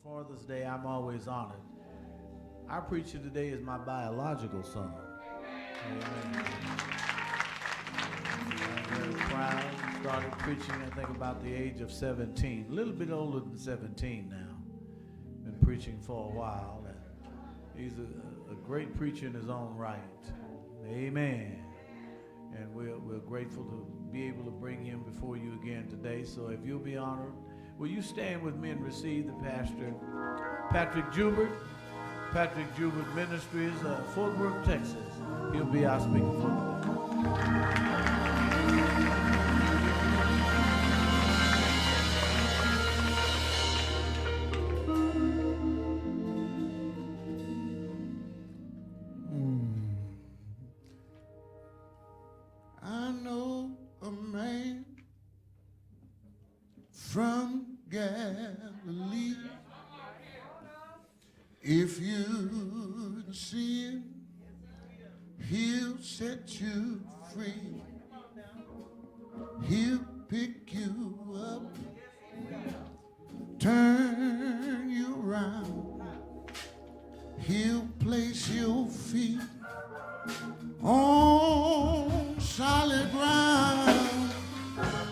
Father's Day, I'm always honored. Our preacher today is my biological son. Amen. I'm very proud. Started preaching, I think, about the age of 17. A little bit older than 17 now. Been preaching for a while. And he's a great preacher in his own right. Amen. And we're grateful to be able to bring him before you again today. So if you'll be honored, will you stand with me and receive the pastor, Patrick Jubert? Patrick Jubert Ministries, Fort Worth, Texas. He'll be our speaker for today. I know a man from Galilee. If you see him, he'll set you free. He'll pick you up, turn you around. He'll place your feet on solid ground.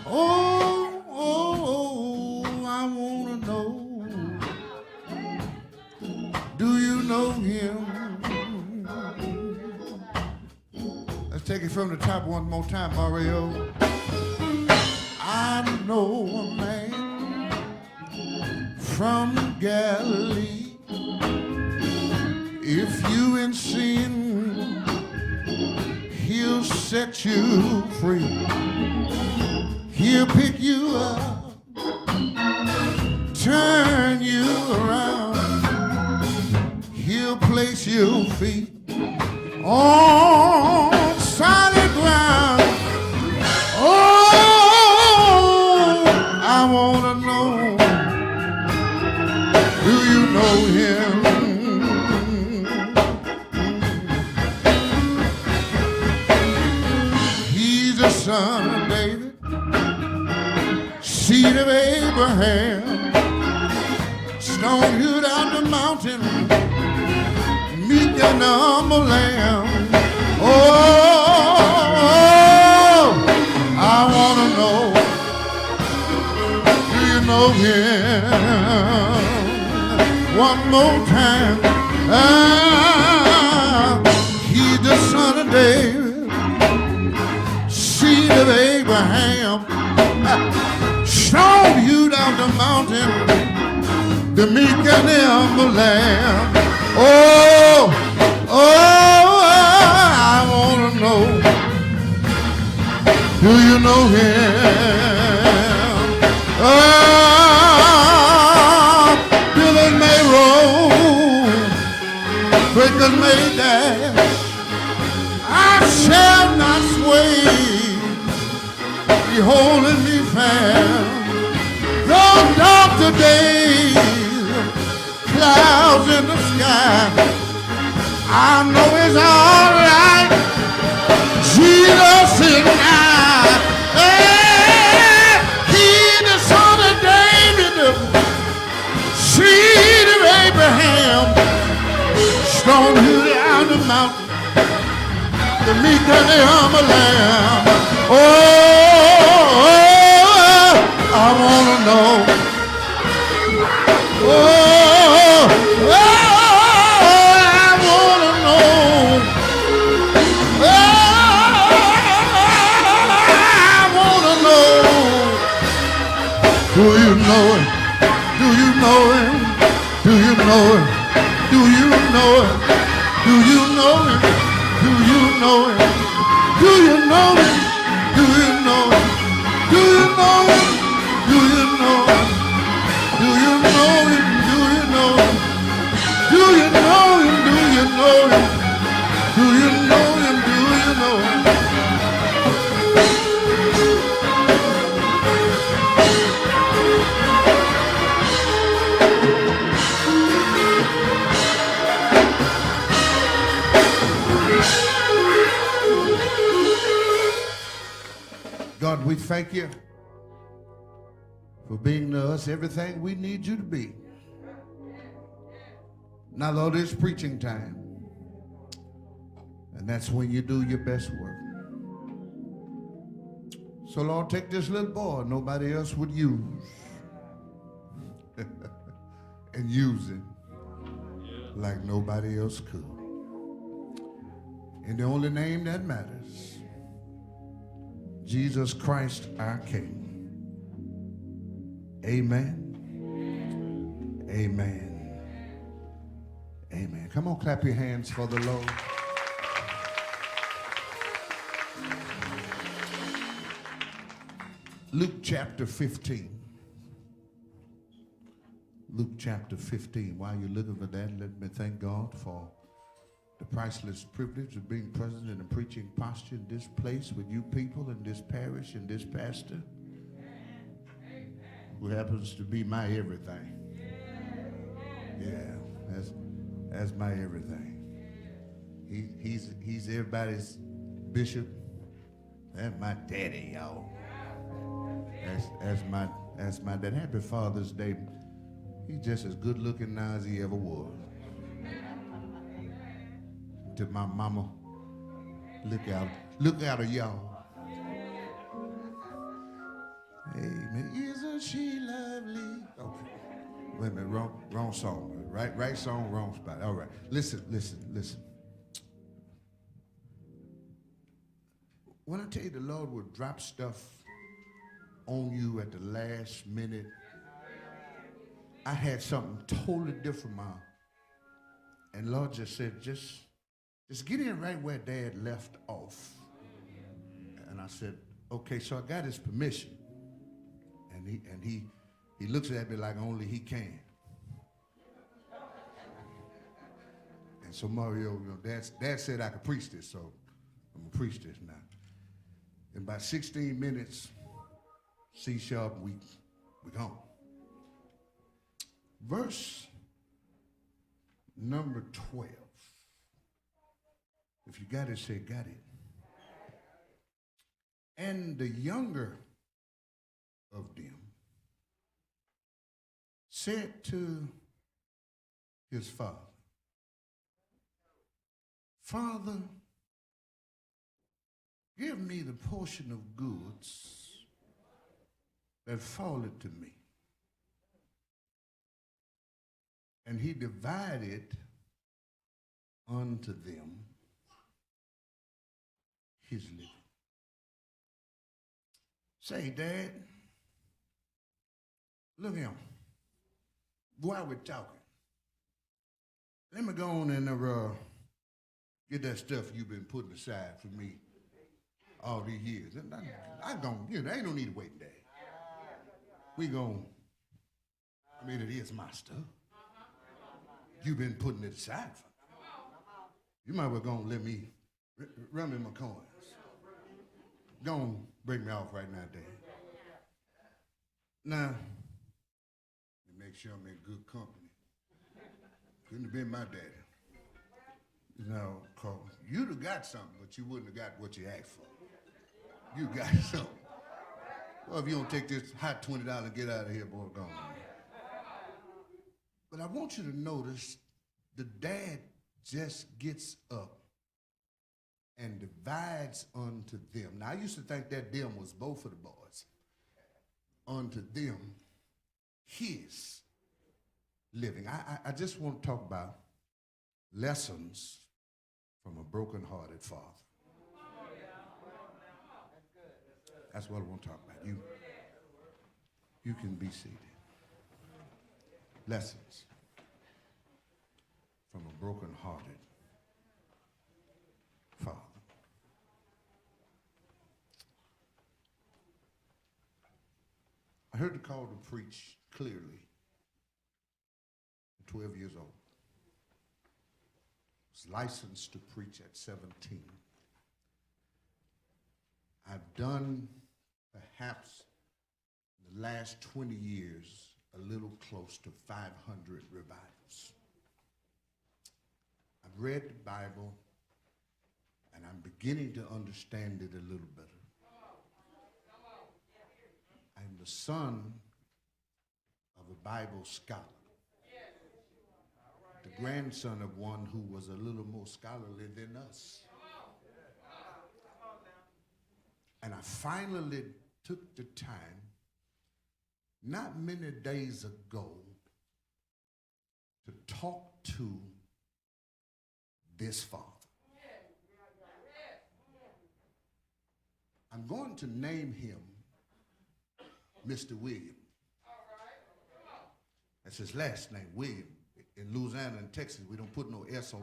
Oh, oh, oh, I wanna know. Do you know him? Let's take it from the top one more time, Mario. I know a man from Galilee. If you in sin, he'll set you free. He'll pick you up, turn you around. He'll place your feet on solid ground. Oh, I wanna know, do you know him? He's the son of David, seed of Abraham, stone hewed out the mountain, meek and humble lamb. Oh, I wanna know, do you know him? One more time. He's the son of David, seed of Abraham, stone hewed out the mountain, the meek and the humble lamb. Oh, oh, I wanna know, do you know him? Oh, billows may roll, breakers may dash, I shall not sway, be holding me fast. Those dark days, clouds in the sky, I know it's all right. Jesus is mine. Hey, he's the son of David, seed of Abraham, stone hewed out the mountain, the meek and the humble lamb. Oh, I wanna know. Oh, I wanna know. I wanna know. Do you know him? Do you know him? Do you know him? Do you know him? Do you know him? Do you know him? Do you know him? Do you know him? Do you know him? Do you know him? Do you know him? Do you know him? Do you know him? Do you know him? Do you know him? Do you know him? God, we thank you for being to us everything we need you to be. Now, Lord, it's preaching time. And that's when you do your best work. So, Lord, take this little boy nobody else would use and use him like nobody else could. In the only name that matters, Jesus Christ, our King. Amen. Amen. Amen. Come on, clap your hands for the Lord. Luke chapter 15. Luke chapter 15. While you're looking for that, let me thank God for the priceless privilege of being present in a preaching posture in this place with you people in this parish and this pastor who happens to be my everything. Yeah, that's my everything. He's everybody's bishop. That's my daddy, y'all. That's my dad. Happy Father's Day. He's just as good looking now as he ever was. To my mama, look out of y'all. Amen. Isn't she lovely? Okay. Wait a minute, wrong song. Right song, wrong spot. All right. Listen. When I tell you the Lord will drop stuff on you at the last minute, I had something totally different, Mom. And Lord just said, just get in right where Dad left off. And I said, okay, so I got his permission. And he looks at me like only he can. And so Mario, Dad said I could preach this, so I'm gonna preach this now. In about 16 minutes, C sharp, we gone. Verse number 12. If you got it, say got it. And the younger of them said to his father, Father, give me the portion of goods that falleth to me. And he divided unto them his living. Say, Dad, look here. While we're talking, let me go on and get that stuff you've been putting aside for me all these years. I'm going, there ain't no need to wait, Dad. It is my stuff. You've been putting it aside for me. You might well go and let me run me my coins. Go and break me off right now, Dad. Now, to make sure I'm in good company. Couldn't have been my daddy. No, cause you'd have got something, but you wouldn't have got what you asked for. You got something. Well, if you don't take this hot $20 and get out of here, boy, go on. But I want you to notice the dad just gets up and divides unto them. Now, I used to think that them was both of the boys. Unto them, his living. I just want to talk about lessons from a broken-hearted father. That's what I want to talk about. You can be seated. Lessons from a broken-hearted father. I heard the call to preach clearly at 12 years old. I was licensed to preach at 17. I've done perhaps in the last 20 years a little close to 500 revivals. I've read the Bible and I'm beginning to understand it a little better. I'm the son of a Bible scholar. the grandson of one who was a little more scholarly than us. And I finally took the time, not many days ago, to talk to this father. I'm going to name him Mr. William. That's his last name, William. In Louisiana and Texas, we don't put no S on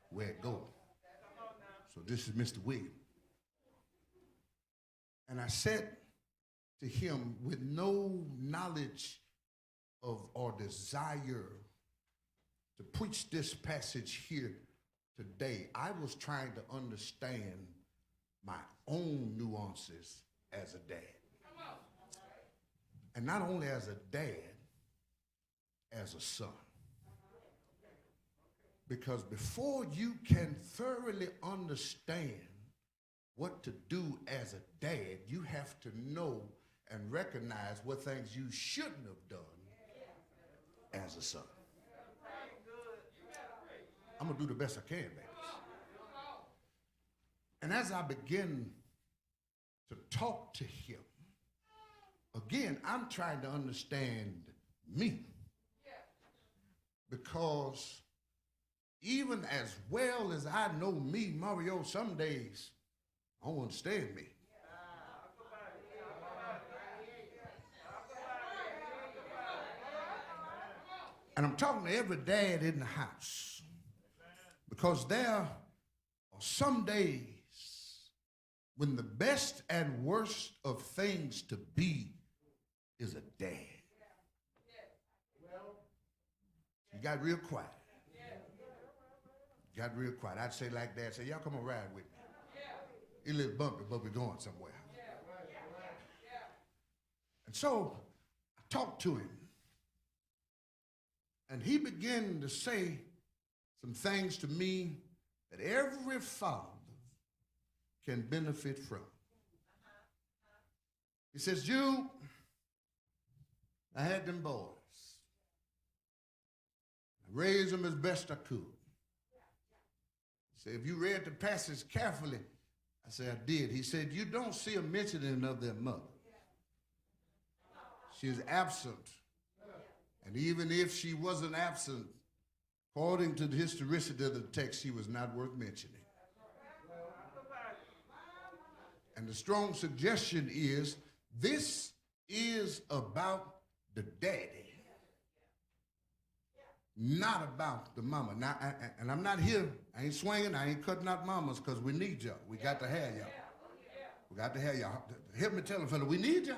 where it goes. So this is Mr. William. And I said to him, with no knowledge of or desire to preach this passage here today, I was trying to understand my own nuances as a dad. And not only as a dad, as a son. Because before you can thoroughly understand what to do as a dad, you have to know and recognize what things you shouldn't have done as a son. I'm gonna do the best I can, babies. And as I begin to talk to him, again, I'm trying to understand me. Because even as well as I know me, Mario, some days I don't understand me. And I'm talking to every dad in the house, because there are some days when the best and worst of things to be is a dad. You got real quiet. Got real quiet. I'd say like that, say, y'all come on ride with me. It's a little bumpy, but we're going somewhere. And so I talked to him, and he began to say some things to me that every father can benefit from. He says, Jude, I had them boys. I raised them as best I could. He said, if you read the passage carefully, I said, I did. He said, you don't see a mentioning of their mother. She is absent. And even if she wasn't absent, according to the historicity of the text, she was not worth mentioning. And the strong suggestion is, this is about the daddy, not about the mama. Now, and I'm not here, I ain't swinging, I ain't cutting out mamas, because we need y'all. We got to have y'all. We got to have y'all. Help me tell them, fella, we need y'all.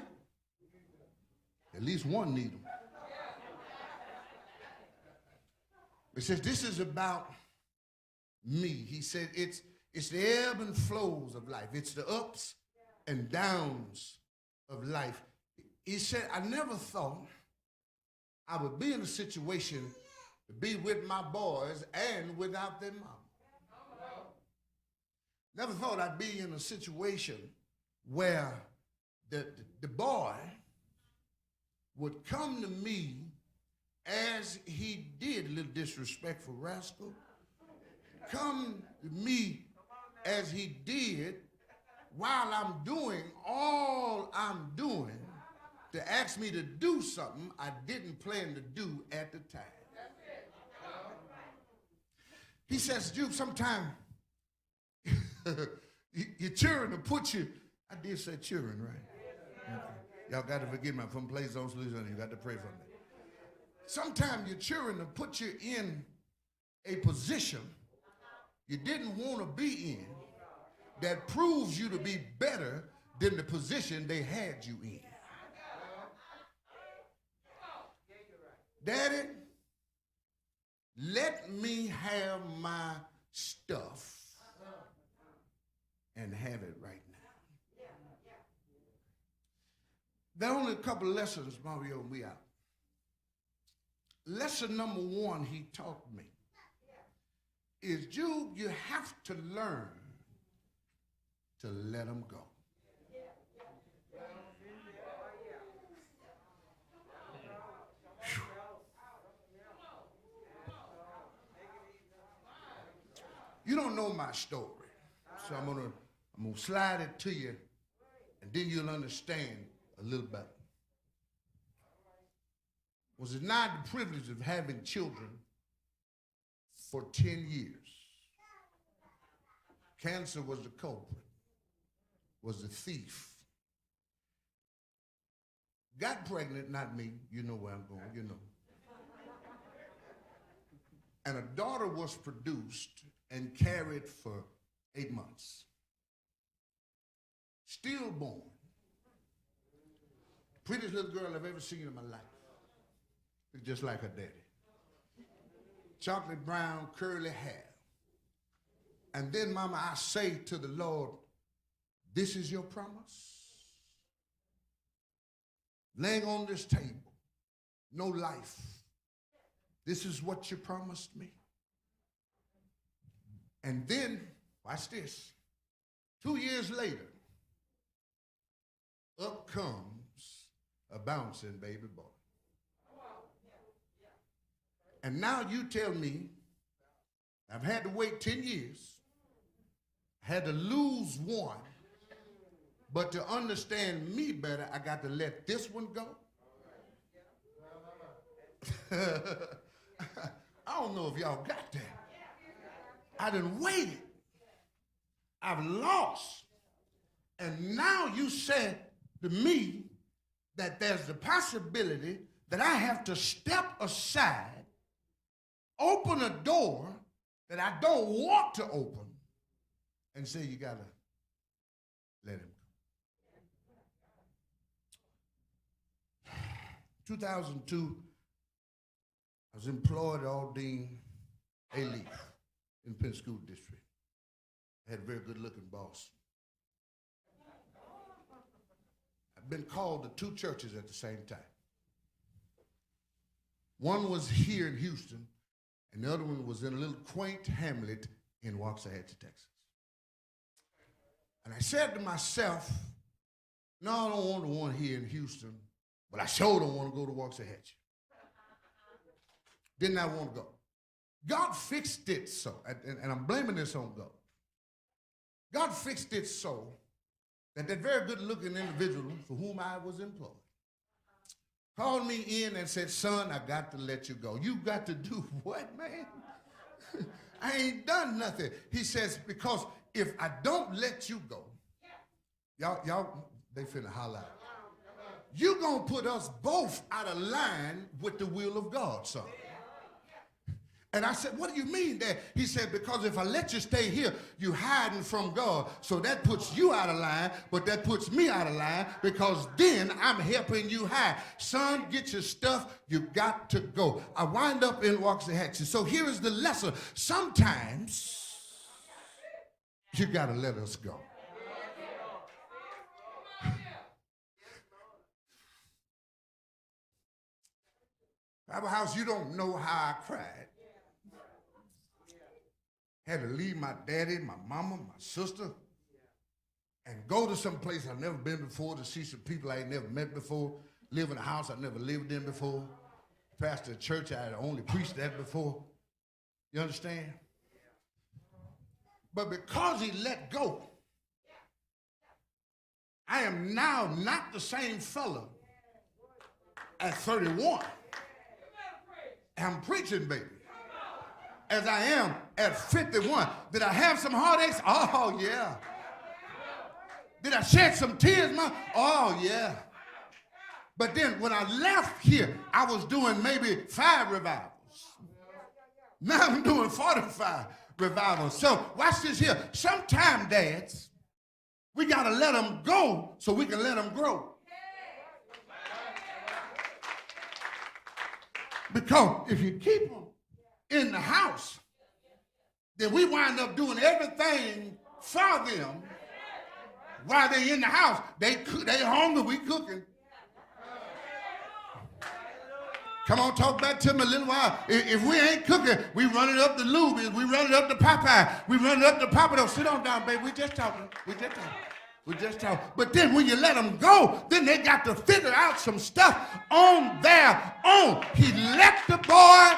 At least one need them. It says, this is about me. He said, it's the ebb and flows of life. It's the ups and downs of life. He said, I never thought I would be in a situation to be with my boys and without their mom. Never thought I'd be in a situation where the boy would come to me as he did, a little disrespectful rascal, come to me as he did while I'm doing all I'm doing to ask me to do something I didn't plan to do at the time. He says, Jude, sometimes your children will put you, I did say children, right? Okay. Y'all got to forgive me. I'm from Plains on Louisiana. You got to pray for me. Sometimes your children will put you in a position you didn't want to be in that proves you to be better than the position they had you in. Daddy, let me have my stuff and have it right now. There are only a couple of lessons, Mario, and we out. Lesson number one he taught me is, Jude, you have to learn to let them go. You don't know my story. So I'm gonna slide it to you, and then you'll understand a little better. Was denied the privilege of having children for 10 years. Cancer was the culprit, was the thief. Got pregnant, not me. You know where I'm going, you know. And a daughter was produced and carried for 8 months. Stillborn. Prettiest little girl I've ever seen in my life. Just like her daddy. Chocolate brown, curly hair. And then, Mama, I say to the Lord, this is your promise? Laying on this table, no life. This is what you promised me. And then, watch this, 2 years later, up comes a bouncing baby boy. And now you tell me, I've had to wait 10 years, had to lose one, but to understand me better, I got to let this one go. I don't know if y'all got that. I done waited. I've lost. And now you said to me that there's the possibility that I have to step aside, open a door that I don't want to open, and say you got to let him go. 2002, I was employed at Aldine A-Leaf in Penn School District. I had a very good-looking boss. I've been called to 2 churches at the same time. One was here in Houston, and the other one was in a little quaint hamlet in Waxahachie, Texas. And I said to myself, no, I don't want the one here in Houston, but I sure don't want to go to Waxahachie. Did not want to go. God fixed it so, and I'm blaming this on God. God fixed it so that very good-looking individual for whom I was employed called me in and said, son, I got to let you go. You got to do what, man? I ain't done nothing. He says, because if I don't let you go, y'all, they finna holler. You gonna put us both out of line with the will of God, son. And I said, what do you mean that? He said, because if I let you stay here, you hiding from God. So that puts you out of line, but that puts me out of line because then I'm helping you hide. Son, get your stuff. You got to go. I wind up in Waxahachie. So here is the lesson. Sometimes you got to let us go. Powerhouse, you don't know how I cried. Had to leave my daddy, my mama, my sister, and go to some place I've never been before to see some people I ain't never met before, live in a house I never lived in before, pastor a church I had only preached at before. You understand? But because he let go, I am now not the same fella at 31. I'm preaching, baby. As I am at 51. Did I have some heartaches? Oh, yeah. Did I shed some tears, Mom? Oh, yeah. But then when I left here, I was doing maybe 5 revivals. Now I'm doing 45 revivals. So watch this here. Sometime, dads, we got to let them go so we can let them grow. Because if you keep them in the house, then we wind up doing everything for them while they're in the house. They hungry, we cooking. Come on, talk back to me a little while. If we ain't cooking, we run it up to Luby's, we run it up to Popeye, we run it up to Papa. Don't sit on down, baby. We just talking. We just talking. But then when you let them go, then they got to figure out some stuff on their own. He let the boy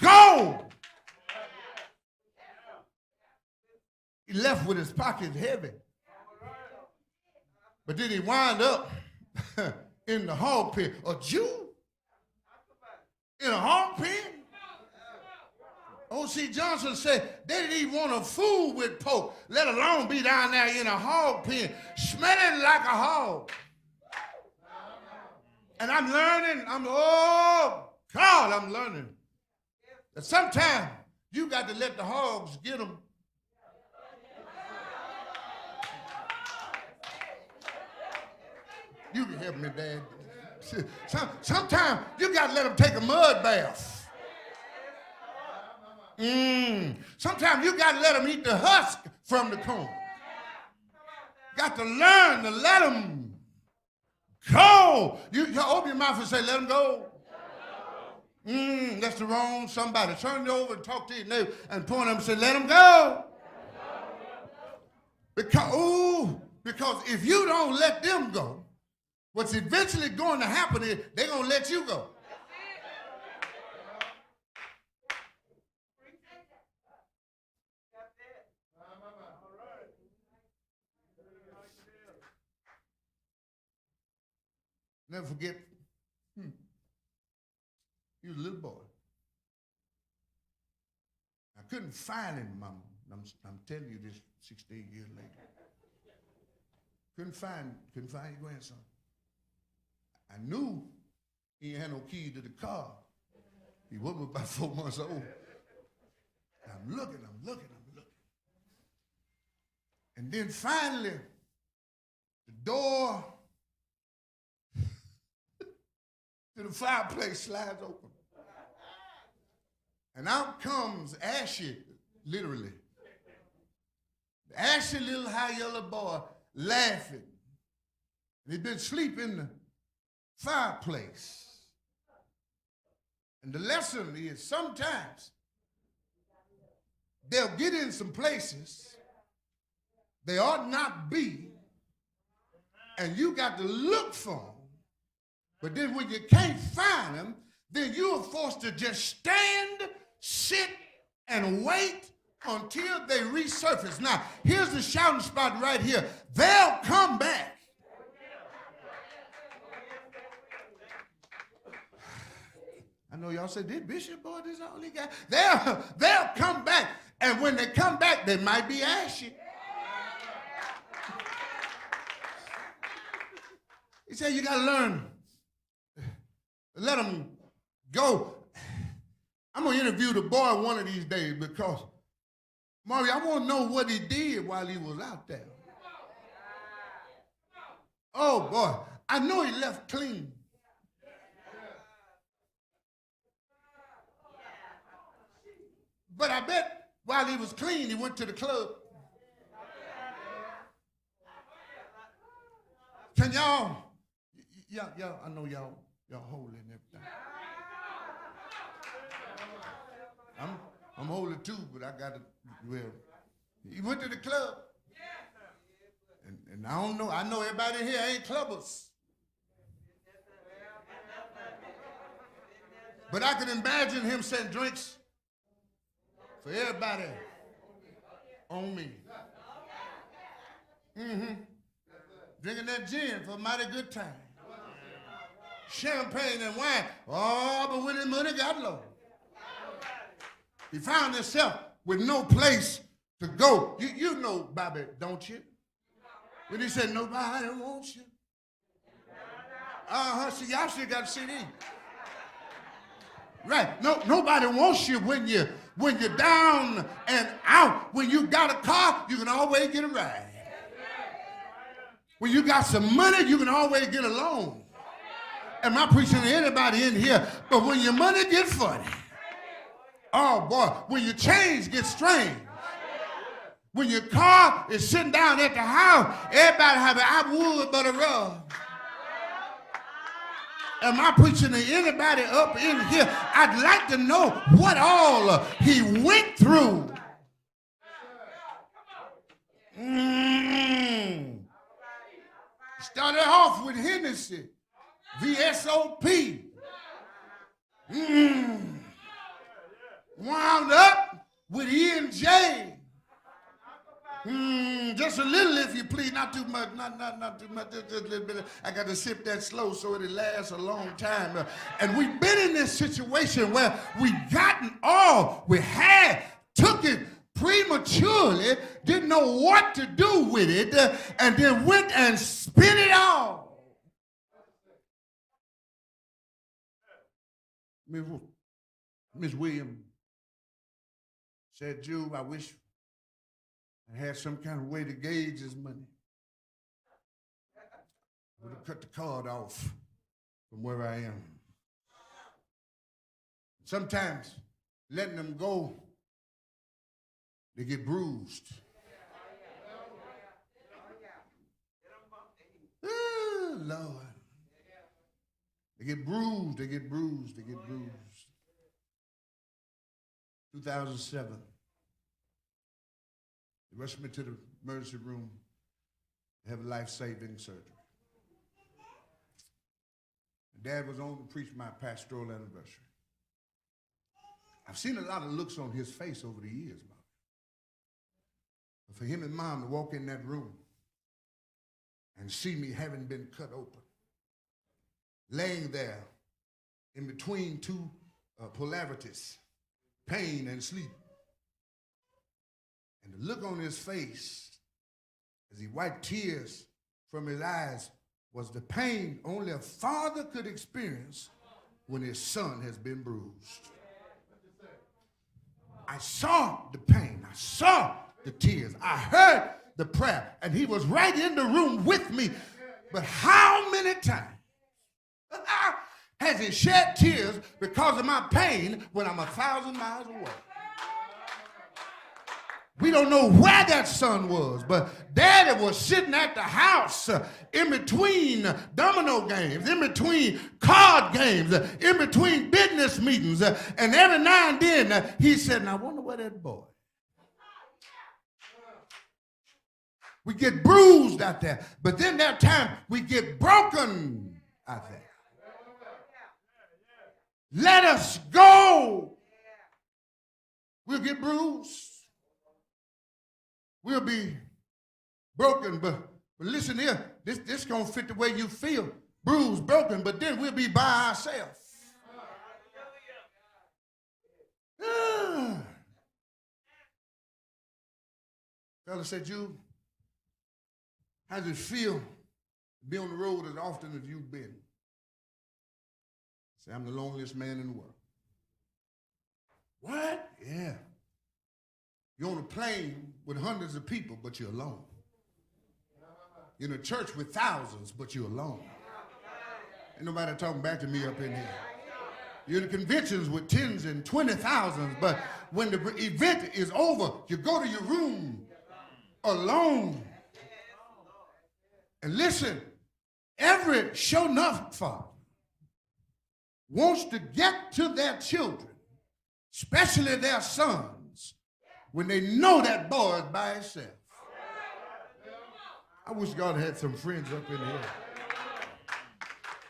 go. He left with his pockets heavy. But then he wound up in the hog pen. A Jew? In a hog pen? O.C. Johnson said they didn't even want to fool with pork, let alone be down there in a hog pen, smelling like a hog. And I'm learning, I'm learning that sometimes you got to let the hogs get them. You can help me, Dad. Sometimes you got to let them take a mud bath. Sometimes you got to let them eat the husk from the corn. Got to learn to let them go. You open your mouth and say, let them go. That's the wrong somebody. Turn it over and talk to your neighbor and point at them and say, let them go. Because if you don't let them go, what's eventually going to happen is they're going to let you go. Never forget, he was a little boy. I couldn't find him, Mama. I'm telling you this 68 years later. Couldn't find your grandson. I knew he had no key to the car. He was about 4 months old. I'm looking. And then finally, the door to the fireplace slides open. And out comes Ashy, literally. The ashy little high yellow boy laughing. And he'd been sleeping in the fireplace. And the lesson is sometimes they'll get in some places they ought not be, and you got to look for them. But then when you can't find them, then you're forced to just stand, sit, and wait until they resurface. Now, here's the shouting spot right here. They'll come back. I know y'all say, this bishop boy, this all he got. They'll come back. And when they come back, they might be ashy. He said, you got to learn. Let them go. I'm going to interview the boy one of these days because, Mario, I want to know what he did while he was out there. Oh, boy. I know he left clean. But I bet while he was clean, he went to the club. Can y'all, I know y'all holy and everything. I'm holy too, but I got to, well, he went to the club. And I don't know, I know everybody here ain't clubbers. But I can imagine him setting drinks for everybody on me. Drinking that gin for a mighty good time. Champagne and wine. Oh, but when his money got low, he found himself with no place to go. You know Bobby, don't you? When he said, nobody wants you. See, y'all still got a CD. Right. Nobody wants you when you're down and out. When you got a car, you can always get a ride. When you got some money, you can always get a loan. Am I preaching to anybody in here? But when your money gets funny, oh boy, when your change gets strange, when your car is sitting down at the house, everybody have an I would but a rub. Am I preaching to anybody up in here? I'd like to know what all he went through. Started off with Hennessy, VSOP. Wound up with E&J. Just a little, if you please. Not too much. Not too much. Just a little bit. I got to sip that slow so it'll last a long time. And we've been in this situation where we gotten all we had, took it prematurely, didn't know what to do with it, and then went and spent it all. Miss Williams said, Jew, I wish I had some kind of way to gauge his money. I would have cut the card off from where I am. Sometimes letting them go, they get bruised. Oh, Lord. They get bruised, they get bruised, they get bruised. 2007. They rushed me to the emergency room to have a life-saving surgery. Dad was on to preach my pastoral anniversary. I've seen a lot of looks on his face over the years, Mom. But for him and Mom to walk in that room and see me having been cut open, laying there in between two polarities, pain and sleep. And the look on his face as he wiped tears from his eyes was the pain only a father could experience when his son has been bruised. I saw the pain. I saw the tears. I heard the prayer, and he was right in the room with me. But how many times has he shed tears because of my pain when I'm 1,000 miles away? We don't know where that son was, but Daddy was sitting at the house in between domino games, in between card games, in between business meetings, and every now and then he said, "Now I wonder where that boy." We get bruised out there, but then there are times we get broken out there. Let us go. We'll get bruised. We'll be broken, but listen here, this gonna fit the way you feel. Bruised, broken, but then we'll be by ourselves. Fella said, "You, how does it feel to be on the road as often as you've been?" I said, "I'm the loneliest man in the world." What? Yeah. You're on a plane with hundreds of people, but you're alone. You're in a church with thousands, but you're alone. Ain't nobody talking back to me up in here. You're in conventions with tens and 20,000s, but when the event is over, you go to your room alone. And listen, every sure enough father wants to get to their children, especially their sons, when they know that boy is by himself. I wish God had some friends up in here.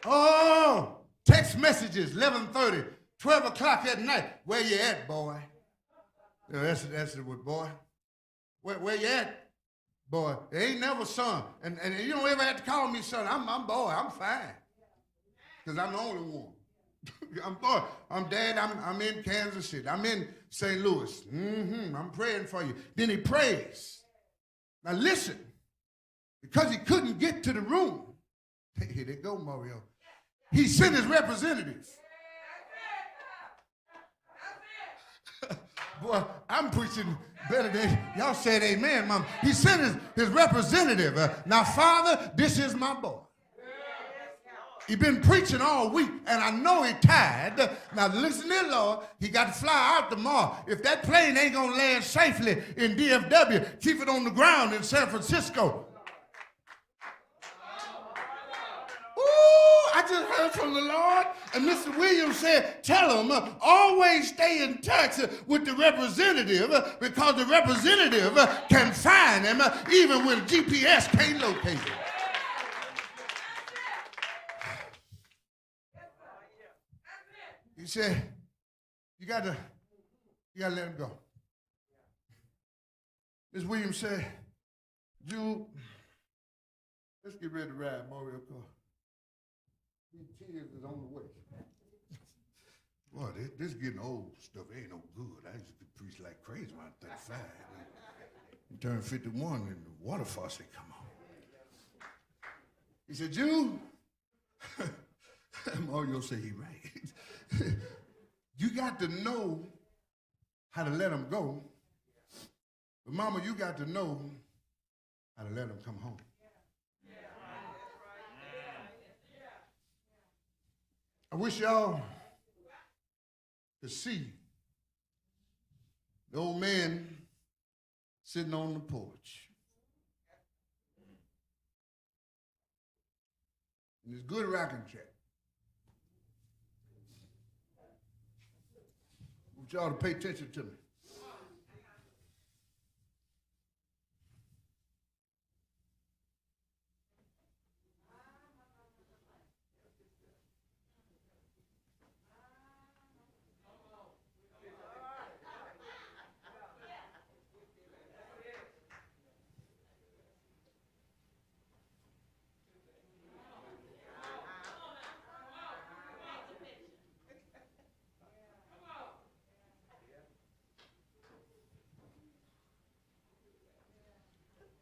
Oh, text messages, 11:30, 12 o'clock at night. "Where you at, boy?" You know, that's what, boy. Where you at, boy? There ain't never son. And you don't ever have to call me son. I'm boy, I'm fine. Because I'm the only one. I'm boy. I'm dad. I'm in Kansas City. I'm in St. Louis. I'm praying for you. Then he prays. Now listen, because he couldn't get to the room. Here they go, Mario. He sent his representative. Boy, I'm preaching better than y'all said amen, Mom. He sent his representative. Now, Father, this is my boy. He's been preaching all week, and I know he's tired. Now, listen here, Lord. He got to fly out tomorrow. If that plane ain't going to land safely in DFW, keep it on the ground in San Francisco. Ooh, I just heard from the Lord, and Mr. Williams said, tell him, always stay in touch with the representative, because the representative can find him even when GPS can't locate him. He said, you gotta let him go. Ms. Williams said, Jude, let's get ready to ride Mario car. These tears is on the way. Boy, this getting old stuff ain't no good. I used to preach like crazy when I was 35. You turn 51 and the water faucet come on. He said, Jude, Mario said he right. You got to know how to let them go. But mama, you got to know how to let them come home. I wish y'all could see the old man sitting on the porch. In his good rocking chair. I want y'all to pay attention to me.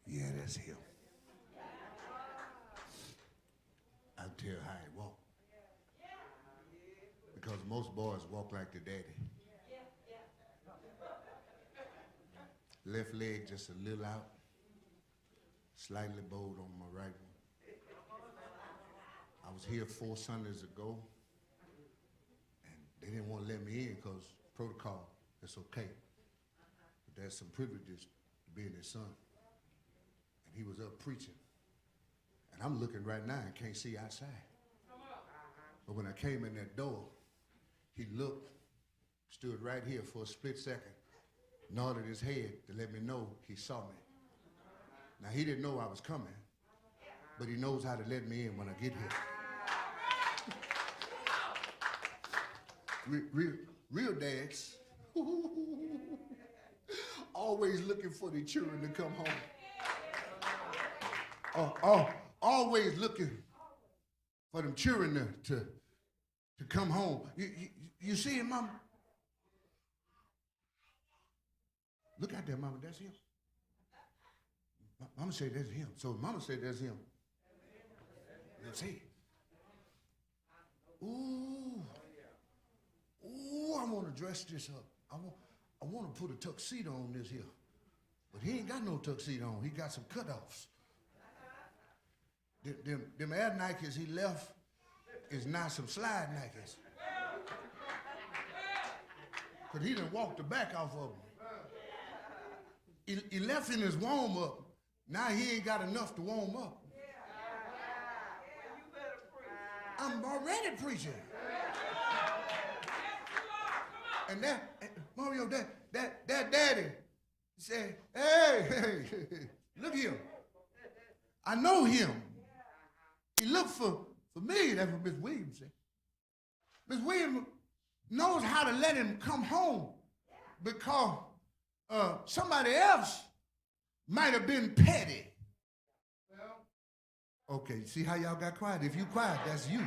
Yeah, that's him. I'll tell you how he walk. Because most boys walk like their daddy. Left leg just a little out, slightly bowed on my right one. I was here 4 Sundays ago, and they didn't want to let me in because protocol, it's okay. But there's some privileges to being their son. And he was up preaching. And I'm looking right now and can't see outside. But when I came in that door, he looked, stood right here for a split second, nodded his head to let me know he saw me. Now, he didn't know I was coming, but he knows how to let me in when I get here. Real dads, always looking for their children to come home. Always looking for them children to come home. You see it, Mama? Look out there, Mama, that's him. Mama said that's him. So Mama said that's him. Let's see. Ooh, I want to dress this up. I want to put a tuxedo on this here. But he ain't got no tuxedo on. He got some cutoffs. Them air Nikes he left is now some slide Nikes. Because he done walked the back off of them. He left in his warm-up. Now he ain't got enough to warm up. I'm already preaching. And Mario, that daddy said, hey, look at him. I know him. He looked for me. That's what Miss Williams said. Miss Williams knows how to let him come home because somebody else might have been petty. Okay, see how y'all got quiet? If you quiet, that's you.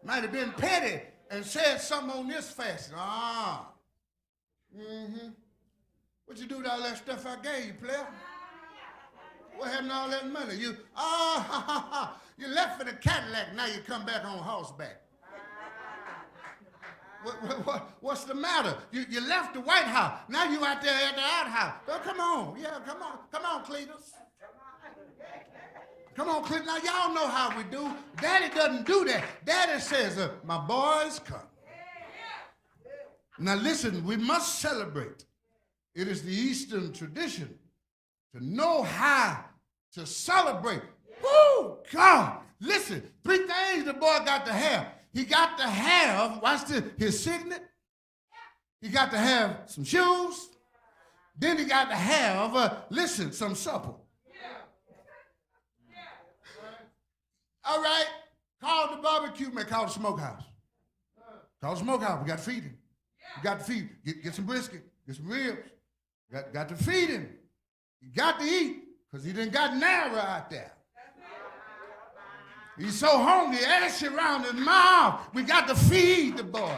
Might have been petty and said something on this fashion. What you do with all that stuff I gave you, player? What happened to all that money? You left for the Cadillac, now you come back on horseback. What's the matter? You left the White House. Now you out there at the outhouse. Oh, come on. Yeah, come on, Cletus. Come on, Cletus. Now, y'all know how we do. Daddy doesn't do that. Daddy says, my boys come. Now, listen, we must celebrate. It is the Eastern tradition to know how to celebrate. Woo, God. Listen, 3 things the boy got to have. He got to have, watch this, his signet. He got to have some shoes. Then he got to have, listen, some supper. All right, call the barbecue man, call the smokehouse. Call the smokehouse, we got to feed him. We got to feed him. Get some brisket, get some ribs. Got to feed him. He got to eat because he done got narrow out there. He's so hungry, ash around his mouth. We got to feed the boy.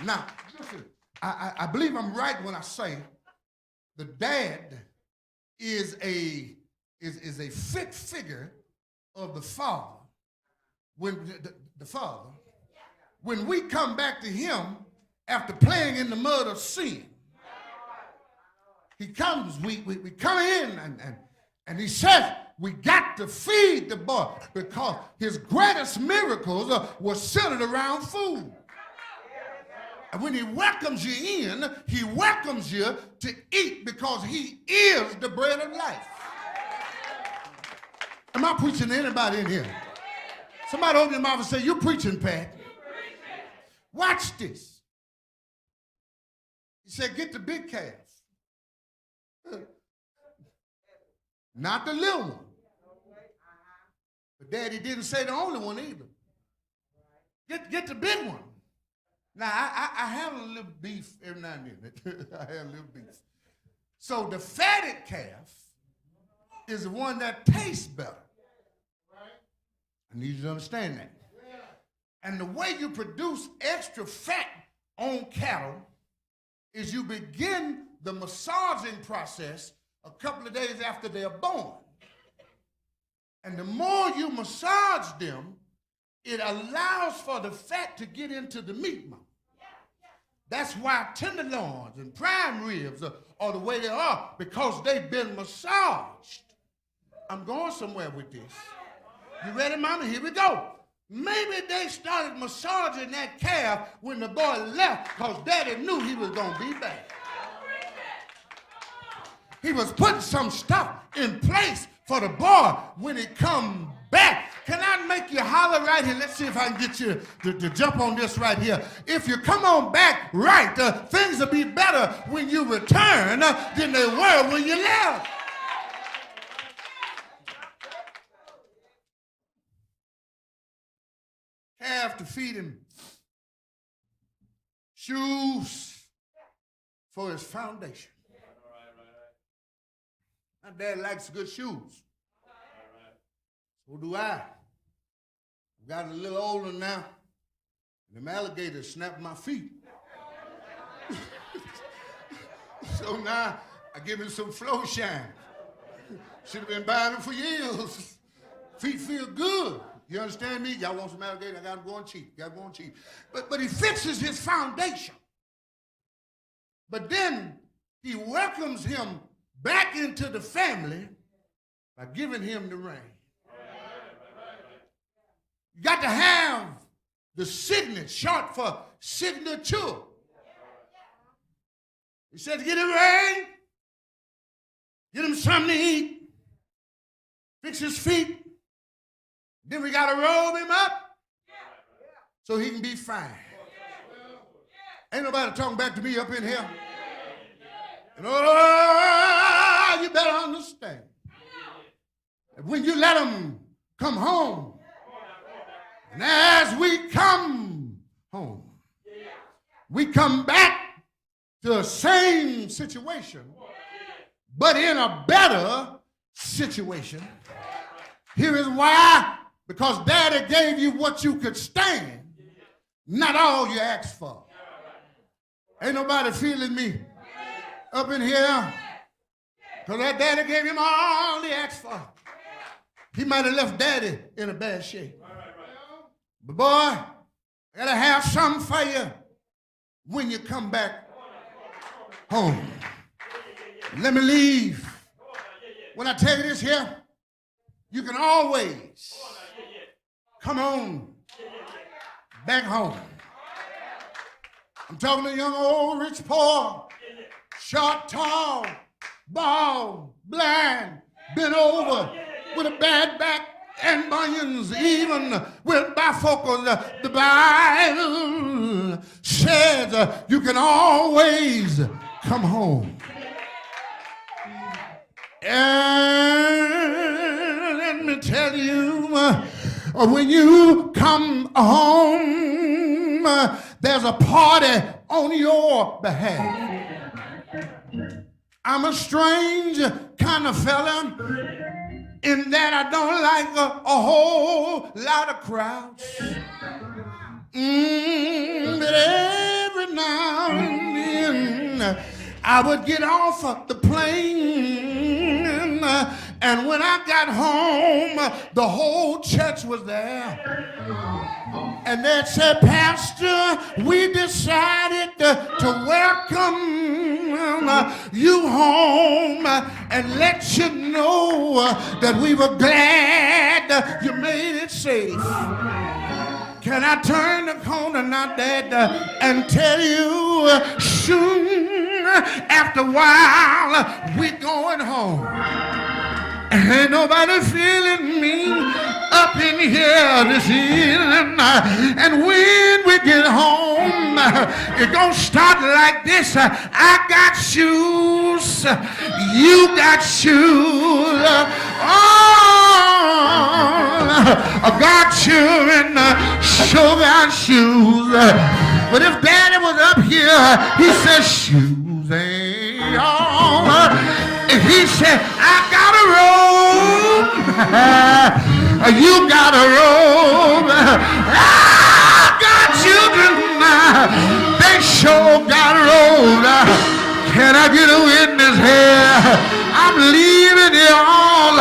Now, listen, I believe I'm right when I say the dad is a fit figure of the father. When the father, when we come back to him after playing in the mud of sin, he comes, we come in and he says, we got to feed the boy because his greatest miracles were centered around food. And when he welcomes you in, he welcomes you to eat because he is the bread of life. Am I preaching to anybody in here? Somebody open your mouth and say, you're preaching, Pat. Watch this. He said, get the big calf. Not the little one. But Daddy didn't say the only one either. Get the big one. Now, I have a little beef every now and then. I have a little beef. So the fatted calf is the one that tastes better. I need you to understand that. And the way you produce extra fat on cattle is you begin the massaging process a couple of days after they're born. And the more you massage them, it allows for the fat to get into the meat mouth. That's why tenderloins and prime ribs are the way they are, because they've been massaged. I'm going somewhere with this. You ready, Mama? Here we go. Maybe they started massaging that calf when the boy left because Daddy knew he was going to be back. He was putting some stuff in place for the boy when he come back. Can I make you holler right here? Let's see if I can get you to jump on this right here. If you come on back right, things will be better when you return than they were when you left. Have to feed him shoes for his foundation. My dad likes good shoes. So do I. I've gotten a little older now, and them alligators snapped my feet. So now I give him some flow shine. Should have been buying them for years. Feet feel good. You understand me? Y'all want some alligator? I got them going cheap. Got them going cheap. But he fixes his foundation. But then he welcomes him back into the family by giving him the ring. You got to have the signet, short for signature. He said to get a ring, get him something to eat, fix his feet. Then we got to robe him up so he can be fine. Ain't nobody talking back to me up in here. And oh, you better understand that when you let him come home, and as we come home, we come back to the same situation, but in a better situation. Here is why. Because Daddy gave you what you could stand, not all you asked for. Ain't nobody feeling me up in here? Because that Daddy gave him all he asked for. He might have left Daddy in a bad shape. But boy, I got to have something for you when you come back home. Let me leave. When I tell you this here, you can always come on back home. I'm talking to young, old, rich, poor, short, tall, bald, blind, bent over with a bad back and bunions, even with bifocals. The Bible says you can always come home. And let me tell you, when you come home, there's a party on your behalf. I'm a strange kind of fella in that I don't like a whole lot of crowds. But every now and then I would get off of the plane, and when I got home, the whole church was there. And they said, Pastor, we decided to welcome you home and let you know that we were glad you made it safe. Can I turn the corner now, Dad, and tell you soon after a while we're going home. Ain't nobody feeling me up in here this evening. And when we get home, it gonna start like this. I got shoes, you got shoes. Oh, I got children, sure got shoes. But if Daddy was up here, he said shoes ain't all. He said, I got a robe, you got a robe. I got children, they sure got a robe. Can I get a witness here? I'm leaving it all.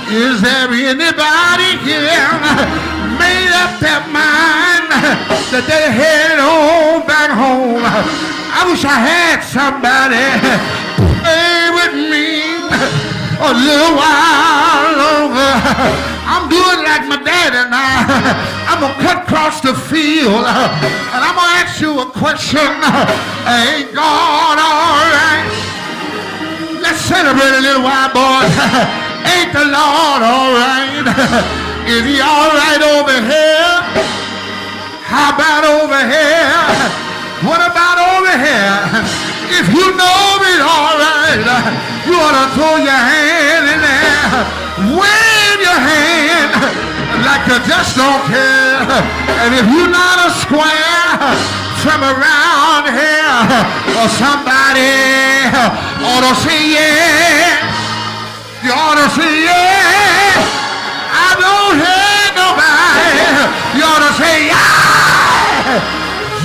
Is there anybody here made up their mind that they headed on back home? I wish I had somebody pray with me a little while longer. I'm doing like my daddy now. I'm going to cut across the field and I'm going to ask you a question. Ain't God all right? Let's celebrate a little while, boys. Ain't the Lord all right? Is he all right over here? How about over here? What about over here? If you know it all right, you ought to throw your hand in there. Wave your hand like you just don't care. And if you're not a square from around here, or somebody ought to say yeah. You ought to say yeah. I don't hear nobody. You ought to say yeah.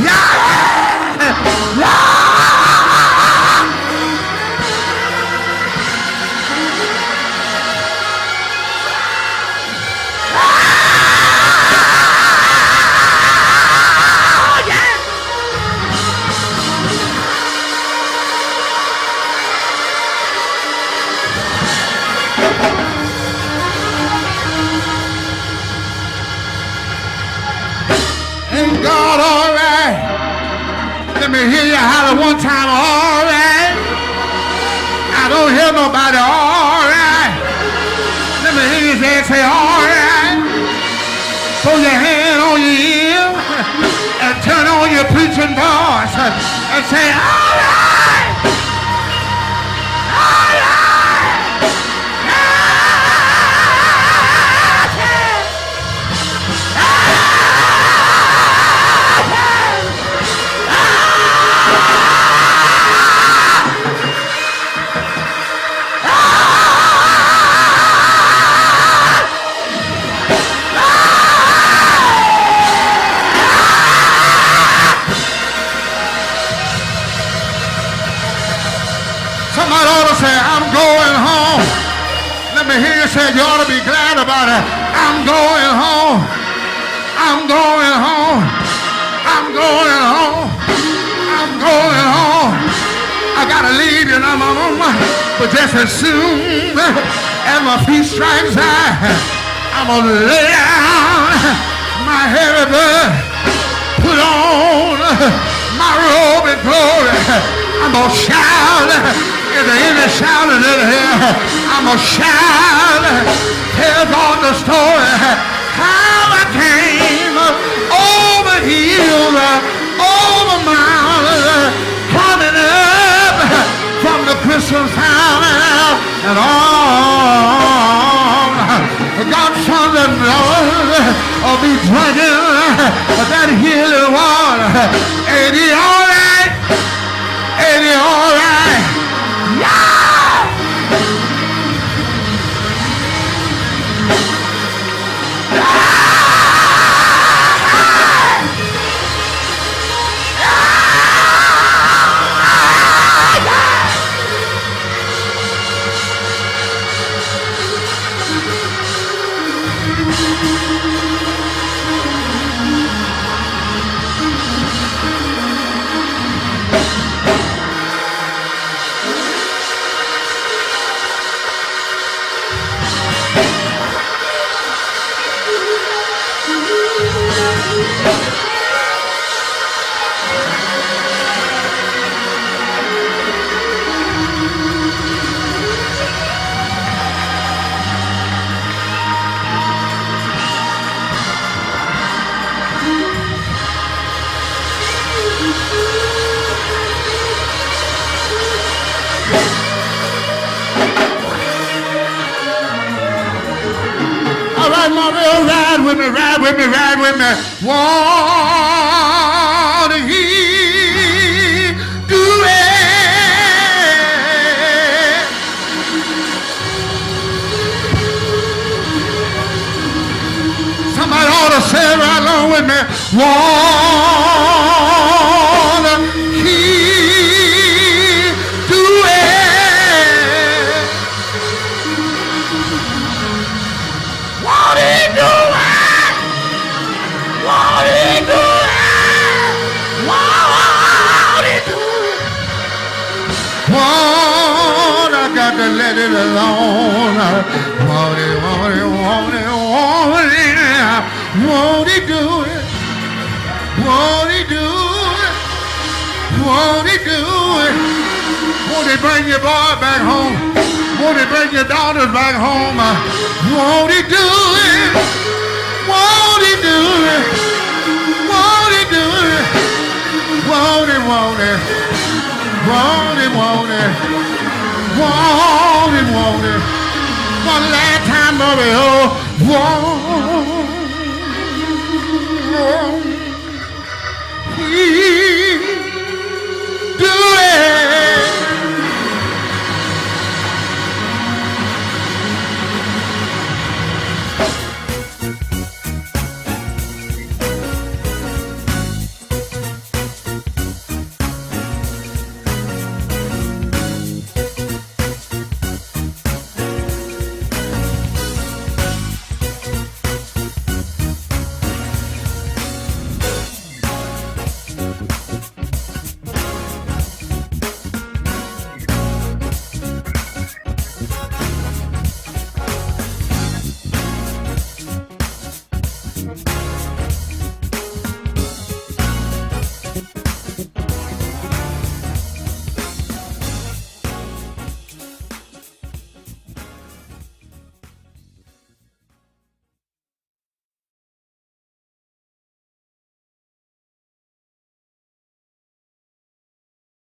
Yeah. Yeah. Ain't God all right? Let me hear you holler one time, all right? I don't hear nobody, all right? Let me hear you say, all right? Throw your hand on your ear and turn on your preaching voice and say, all right! All right! Somebody ought to say, I'm going home. Let me hear you say, you ought to be glad about it. I'm going home. I'm going home. I'm going home. I'm going home. I got to leave you now, mama. But just as soon as my feet strikes I'm going to lay down my heavy blood, put on my robe and glory. I'm going to shout. If there any shouting in here, I'm going to shout. Tell God the story. How I came over hills, over mountains, coming up from the Christmas town and all. God's son and Lord will be drinking that healing water. Ain't he all right? Ain't he all right? Yeah! ride with me, ride with me, ride with me. Won't he do it? Somebody ought to say it right along with me. Won't he do it? Won't he do it? Won't he do it? Won't he do it? Won't I got to let it alone? Won't he, won't he, won't he, won't he? Won't he do it? Won't he do it? Won't he do it? Won't he bring your boy back home? Won't he bring your daughters back home? Won't he do it? Won't he do it? Won't he do it? Won't he, won't he? Won't he, won't he? Won't he, won't he? One last time, baby, oh, won't he?